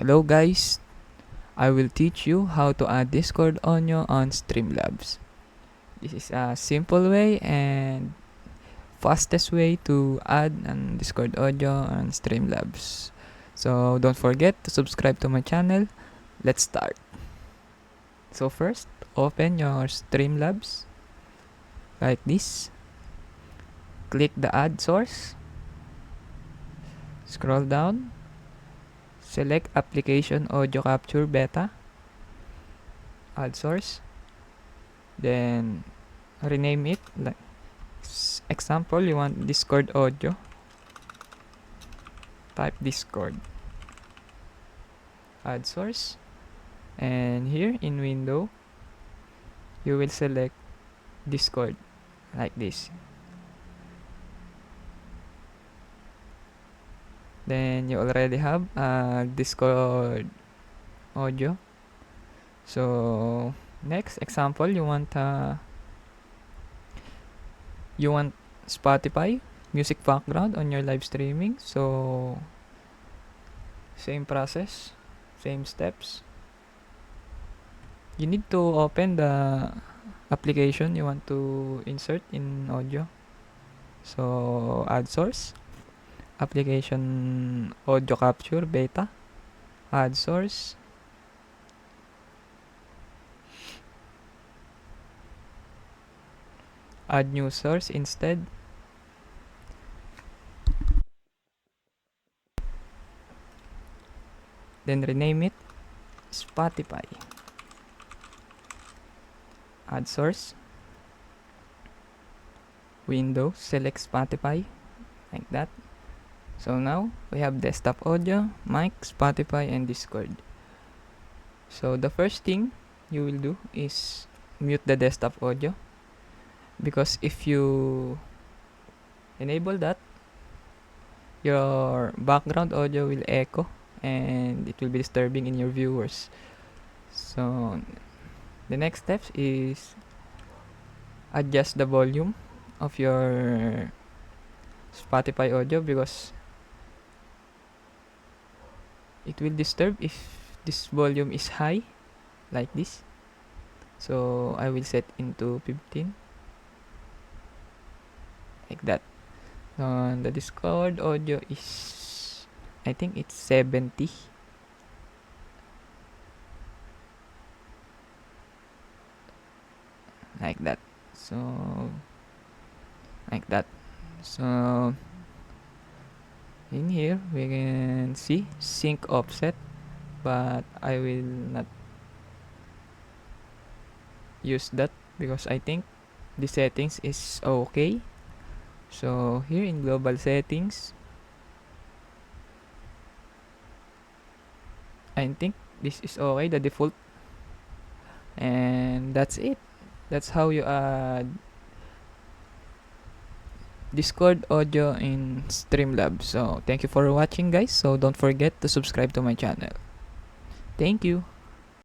Hello guys, I will teach you how to add Discord audio on Streamlabs. This is a simple way and fastest way to add an Discord audio on Streamlabs. So don't forget to subscribe to my channel. Let's start. So first, open your Streamlabs like this. Click the add source. Scroll down. Select application audio capture beta. Add source. Then rename it like example, you want Discord audio, type Discord, add source, and here in window you will select Discord like this. Then you already have Discord audio. So next example, you want Spotify music background on your live streaming. So same process, same steps. You need to open the application you want to insert in audio. So add source, application audio capture beta, add source, add new source instead, then rename it Spotify, add source, Windows, select Spotify like that. So now we have desktop audio, mic, Spotify, and Discord. So the first thing you will do is mute the desktop audio, because if you enable that, your background audio will echo and it will be disturbing in your viewers. So the next step is adjust the volume of your Spotify audio, because it will disturb if this volume is high like this. So I will set into 15 like that. The Discord audio is, I think it's 70 like that. So like that. So in here we can see sync offset, but I will not use that because I think the settings is okay. So here in global settings, I think this is okay, the default, and that's it. That's how you add Discord audio in Streamlabs. So thank you for watching guys. So don't forget to subscribe to my channel. Thank you.